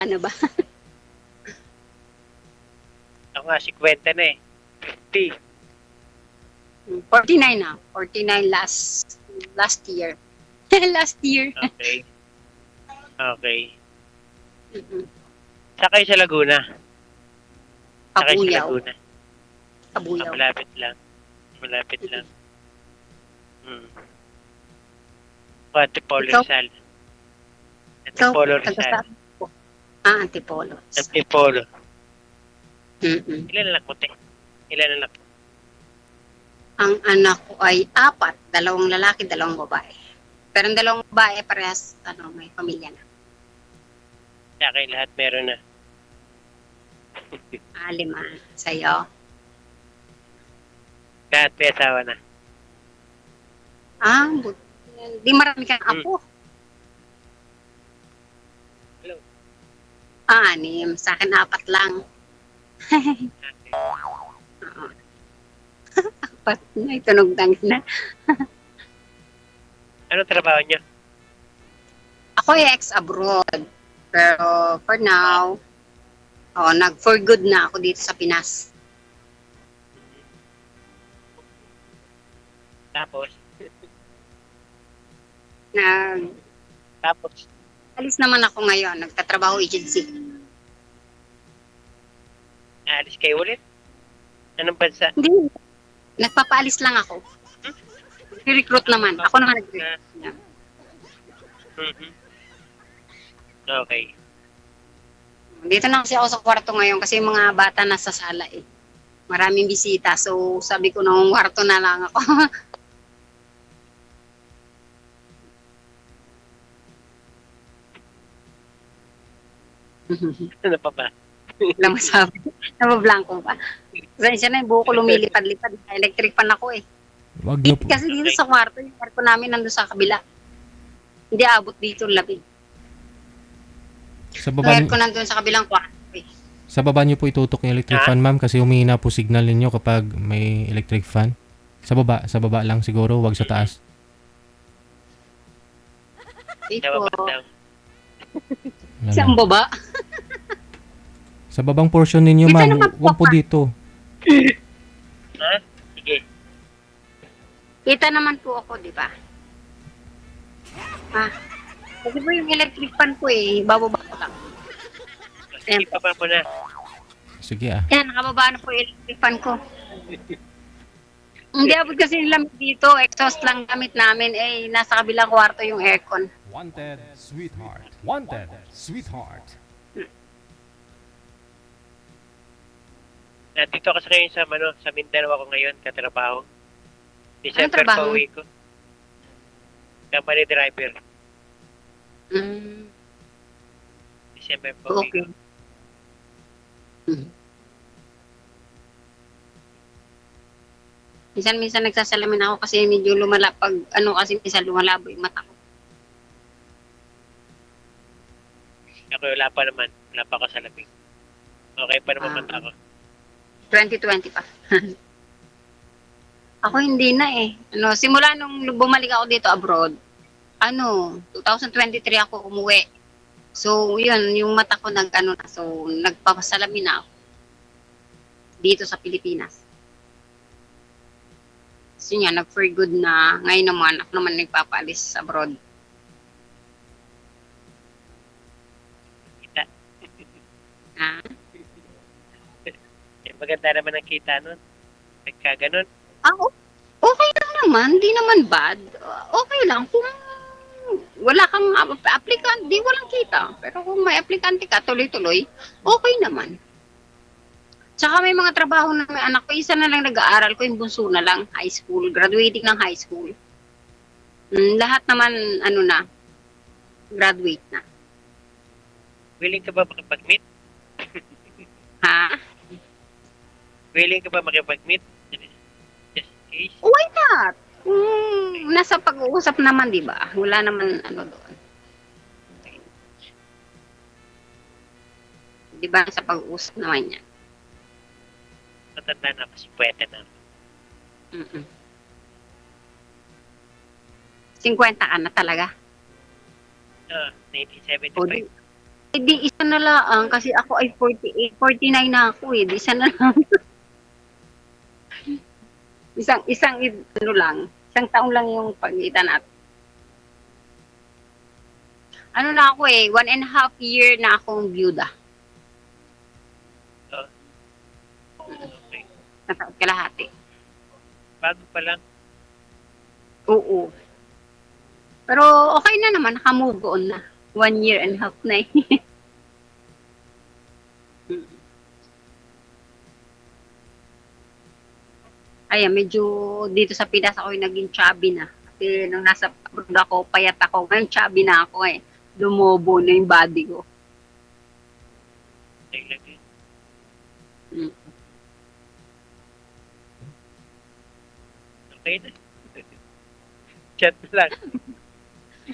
Ano ba? Ako nga, 50 na eh. 50. 49 na. 49 last year. Last year. Okay. Okay. Mm-mm. Sakay sa Laguna. Sakay sa Kabuyaw. Laguna. Kabuyaw. Malapit lang. Malapit lang. Antipolo Ikaw? Rizal. Ikaw, Antipolo taga Rizal. saan po? Antipolo. Antipolo. Mm-mm. Ilan anak mo, te? Ilan anak mo? Ang anak ko ay 4. 2 lalaki, 2 babae. Pero ang 2 babae, parehas, may pamilya na. Sa akin lahat meron na. 5. Sa'yo? Lahat may asawa na. Di marami kang apo. Hello. 6. Sa akin, 4 lang. Oo. 4 na, tunog na. Ano trabaho niyo? Ako ay ex-abroad. Pero for now, nag-for good na ako dito sa Pinas. Tapos? Alis naman ako ngayon. Nagtatrabaho agency. Aalis kayo ulit? Anong bansa? Hindi. Nagpapaalis lang ako. Recruit naman. Ako naman nag-recruit. Okay. Dito na kasi ako sa kwarto ngayon kasi yung mga bata nasa sala eh. Maraming bisita. So, sabi ko nung kwarto na lang ako. Ano pa ba? Wala masabi. Nabablanko pa. Kasi na yung buho ko lumilipad-lipad. Electric pan ako eh. Wag niyo po. Kasi dito sa kwarto, yung kwarto namin nandun sa kabila. Hindi abot dito labing. Sa Yung baba, aircon nandun sa kabilang kwarto eh. sa baba niyo po itutok yung electric fan, ma'am, kasi humihina po signal ninyo kapag may electric fan. Sa baba lang siguro, wag sa taas. Dito. Nababas lang. Wala Saan lang. baba? Sa babang portion ninyo, Dito ma'am, naman po, wag po dito. Ha? Sige. Kita naman po ako, di ba? Kasi po yung electric fan ko eh, bababa ko lang. Sige pa ba mo na? Sige ah. Yan, nakababa na po yung electric fan ko. Hindi abot kasi yung lamig dito, exhaust lang gamit namin, eh, nasa kabilang kwarto yung aircon. Wanted, sweetheart. Wanted, sweetheart. Nandito kasi ngayon sa Mindanao ako ngayon, katrabaho. December trabaho? pa uwi ko. Company driver. December pa uwi Okay. ko. Minsan nagsasalamin ako kasi medyo kasi minsan lumalabo yung mata ko. Ako wala pa naman. Wala pa ako sa labing. Okay pa naman mata ko. 2020 pa. Ako hindi na eh. Simula nung bumalik ako dito abroad, 2023 ako umuwi. So, yun, yung mata ko na. So, nagpapasalamin na ako dito sa Pilipinas. So, yun, nag-for good na. Ngayon naman, ako naman nagpapaalis abroad. Kita. Ah? Maganda naman ang kita nun. Pagka ganun. Okay lang naman. Di naman bad. Okay lang. Kung wala kang applicant, di walang kita. Pero kung may aplikante ka, tuloy-tuloy, okay naman. Tsaka may mga trabaho na may anak ko. Isa na lang nag-aaral ko, yung bunso na lang, high school, graduating ng high school. Lahat naman, graduate na. Willing ka ba makipag-meet? Ha? Willing ka ba makipag-meet? Just in case. Why not? Nasa pag-uusap naman, di ba? Wala naman doon. Di ba sa pag-uusap naman yan? Matanda na kasi pwede na. 50 ka na talaga. 1975. Hindi, isa na lang kasi ako ay 48, 49 na ako eh. Di isa na lang. Ano lang, isang taon lang yung pagitan natin. Ano na ako eh, 1.5 year na akong byuda. Okay. Nataon kalahati. Bago pa lang. Oo. Pero okay na naman, naka-move on na. 1.5 years na eh. Ayan, medyo dito sa Pinas ako yung naging chubby na. Kasi nung nasa abroad ako, payat ako. Ngayon chubby na ako eh. Lumobo na yung body ko. Naglagay. Mm. Okay na. Chat lang.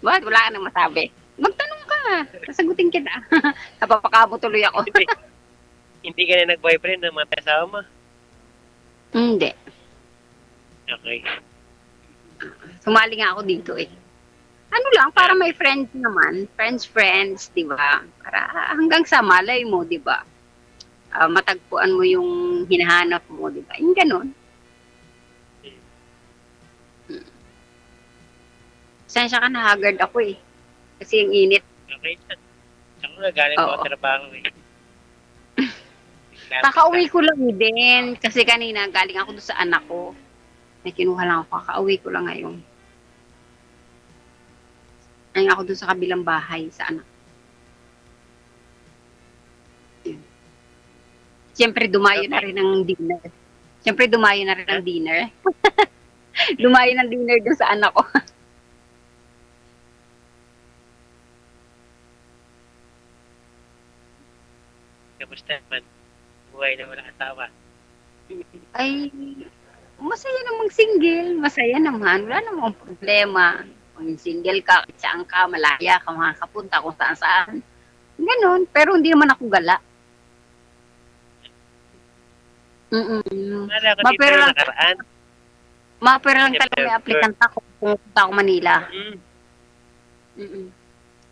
Bakit? Wala ka nang masabi. Magtanong ka. Sasagutin kita. Napapakabo tuloy ako. Hindi ka na nag-boyfriend ng mga asawa mo? Hindi. Okay. Sumali nga ako dito eh. Ano lang, para may friends naman. Friends, di ba? Para hanggang sa malay mo, di ba? Matagpuan mo yung hinahanap mo, di ba? Yung ganun. Sensya ka na, haggard ako eh. Kasi yung init. Okay na. Ako nagaling Oo. ako sa trabaho eh. Kakauwi ko lang din. Kasi kanina, galing ako doon sa anak ko. May kinuha lang ako. Kakauwi ko lang ngayon. Ngayon ako doon sa kabilang bahay sa anak. Yun. Siyempre, dumayo na rin ng dinner. Dumayo ng dinner doon sa anak ko. Kamusta naman? Buhay na wala asawa. Ay, masaya namang single. Masaya naman. Wala namang problema. Kung single ka, saan ka, malaya ka, makakapunta kung saan saan. Ganon. Pero hindi naman ako gala. Nala ko dito Mapera yung lang, nakaraan. mapera lang talaga may applicant ako kung punta ako Manila. Hmm. Mm-mm.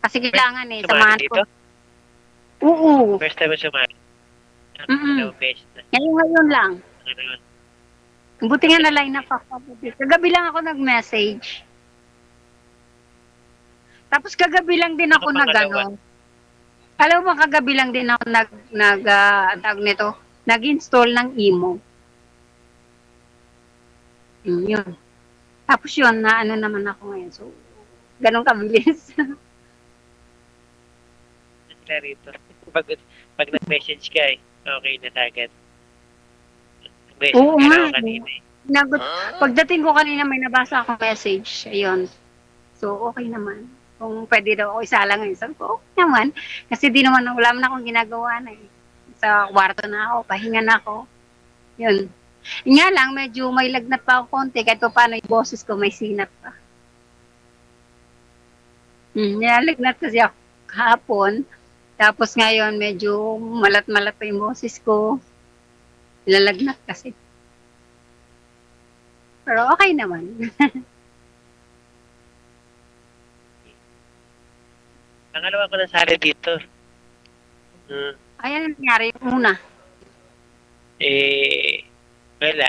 Kasi kailangan eh, Sumali samahan dito? ko. Oo. First time mo sumali. Mm-mm. Dalawang beses na. Ngayon lang. Ano, Buti nga na line up ako. Kagabi lang ako nag-message. Tapos kagabi lang din ako Ano nag pangalawa? ano. Alam mo, kagabi lang din ako tawag nito, nag-install ng imo. Yun. Tapos yun, na ano naman ako ngayon. So, ganun kabilis. sila rito. Pag nag-message ka eh, okay na agad. Nag-message Oo ka nga. na ako kanina eh. Pagdating ko kanina may nabasa akong message. Ayun. So, okay naman. Kung pwede daw ako isalang ngayon. Sabi ko, okay naman. Kasi di naman, wala man akong ginagawa na eh. Sa kwarto na ako, pahinga na ako. Yun. Yun nga lang, medyo may lagnat pa ako konti. Kahit pa paano yung boses ko, may sinat pa. Nilalagnat kasi ako kahapon. Tapos ngayon, medyo malat-malat pa yung boses ko. Nilalagnat kasi. Pero okay naman. Pangalawa ko na sali dito. Ayan ang nangyari yung una. Wala.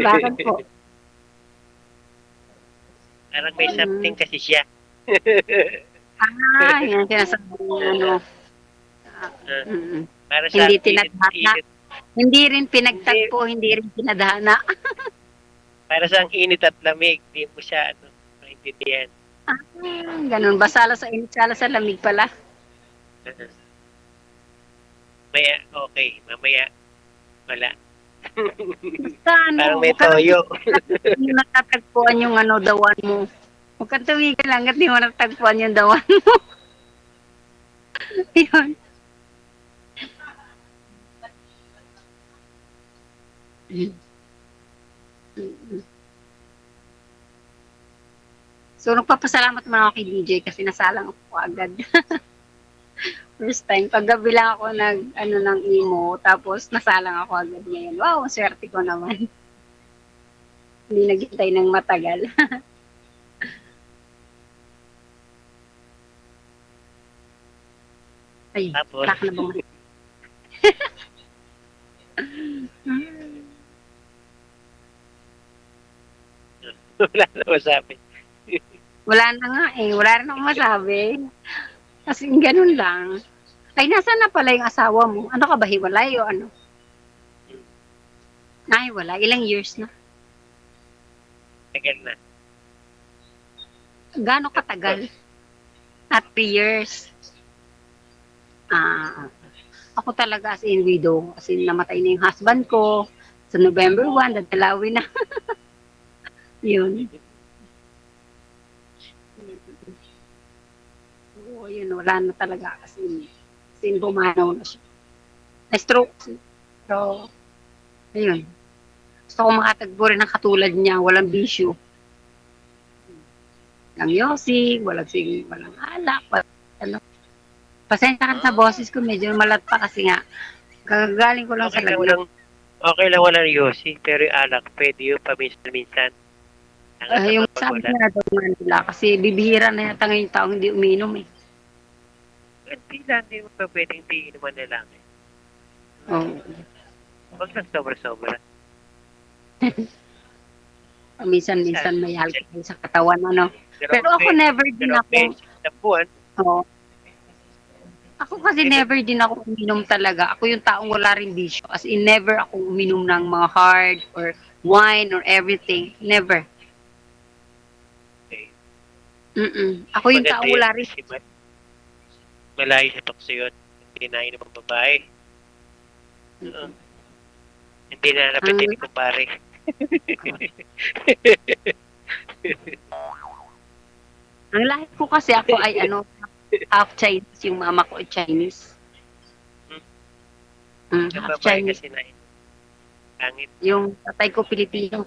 Bakit po? Parang may something kasi siya. Yan sinasabi ng ano. Para sa Hindi init- tinatahak. init- Hindi rin pinagtagpo, hindi rin pinadhana. para sa ang init at lamig, di mo siya maintindihan. Ganun. Basala sa init, sala sa lamig pala. Maya, okay. Mamaya, wala. Basta ano, Parang may huwag ka toyo. yung natatagpuan yung ano, dawan mo. Huwag kang tumigil lang at di mo natagpuan yung dawan mo. Yun. So, nagpapasalamat naman ako kay DJ kasi nasalang ako agad. First time. Paggabi lang ako ano, ng emo, tapos nasalang ako agad ngayon. Wow, swerte ko naman. Hindi naghintay ng matagal. Ay, Tapos? wala ka na bang Wala na masabi. Wala na nga eh. Wala rin akong masabi. Kasi ganun lang. Ay, nasaan na pala yung asawa mo? Ano ka ba, hiwalay o ano? Ay, wala. Ilang years na? Tagal na. Gaano katagal? At 3 years. Ako talaga as in widow. As in, namatay na yung husband ko. Sa November 1, dadalawin na. Yun. Oo, yun. Wala na talaga. As in bumanaw na siya. Na-stroke. Pero, ayun. Gusto ko makatagpo rin ng katulad niya. Walang bisyo. Walang yosi, walang alak, ano. Pasensya ka sa boses ko, medyo malat pa kasi nga, kagagaling ko lang sa Okay lang lagnat. walang, okay lang walang yosi, pero yung alak, pwede yung paminsan-minsan. Yung sabi na daw nga nila, kasi bibihira na yata ngayong taong hindi uminom eh. Hindi lang, hindi mo pa pwedeng inuman na lang. Oh. Huwag lang sobra-sobra. Minsan may alcohol sa katawan, ano. Pero ako never din ako, Sa buwan, oh, ako kasi never din ako uminom talaga. Ako yung taong wala rin bisyo. As in, never ako uminom ng mga hard or wine or everything. Never. okay. Ako yung Maganda taong yun wala rin. kasi malayo sa tukso yun. Hindi na yun ng babae. Hindi na napitin ni kumpare. Ang lahi ko kasi ako ay half Chinese. Yung mama ko ay Chinese. Yung Half babae Chinese. kasi na pangit. Yung tatay ko Pilipino.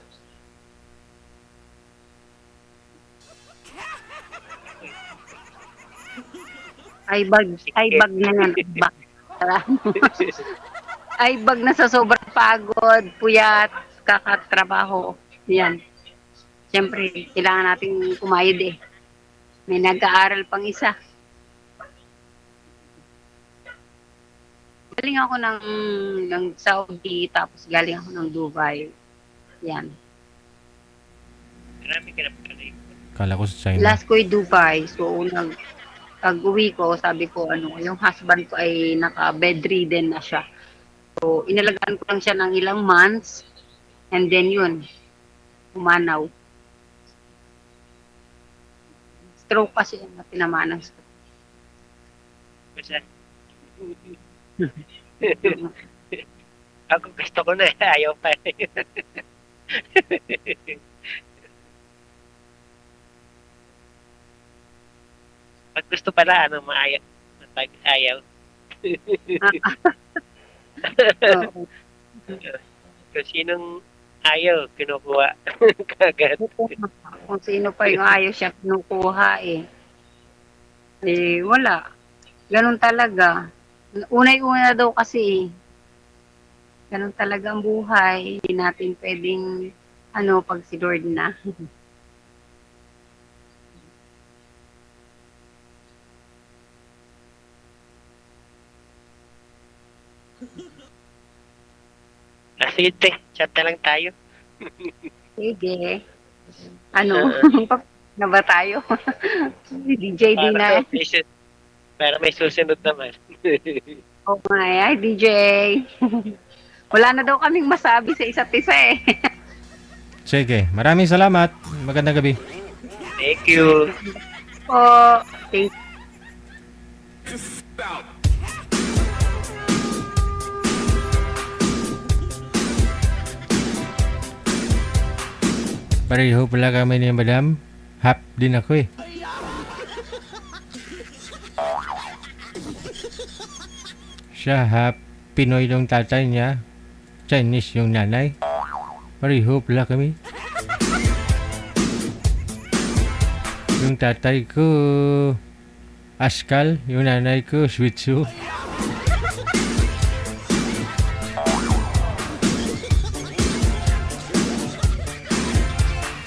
Ay bag na yan. Bag. Ay bag na sa sobrang pagod, puyat, kakatrabaho. Yan. Siyempre, kailangan nating kumayod eh. May nag-aaral pang isa. Galing ako ng Saudi, tapos galing ako ng Dubai. Yan. Marami ka na pala yun. Kala ko sa China. Last ko ay Dubai. So, pag-uwi ko, sabi ko, yung husband ko ay naka-bedridden na siya. So, inalagaan ko lang siya ng ilang months. And then yun, umanaw. Stroke kasi na tinamaan ng stroke. Basta, ako gusto ko na, ayaw pa. Pag gusto pala, maayaw. Pag ayaw. Oo. Kung sinong ayaw, kinukuha. Kagad. Kung sino pa yung ayaw siya kinukuha eh. Eh, wala. Ganun talaga. Unay-una daw kasi eh. Ganun talaga ang buhay. Hindi natin pwedeng, pag si Lord na. Sige, te. Chat na lang tayo. Sige. Na ba tayo? Si DJ di na. Para may susunod naman. Oh my, ay DJ. Wala na daw kaming masabi sa isa't isa eh. Sige, maraming salamat. Magandang gabi. Thank you. Oh, thank Pareho pala kami ni Madam. Hap din ako eh. Siya hap Pinoy yung tatay niya. Chinese yung nanay. Pareho pala kami. Yung tatay ko Askal, yung nanay ko Shih Tzu.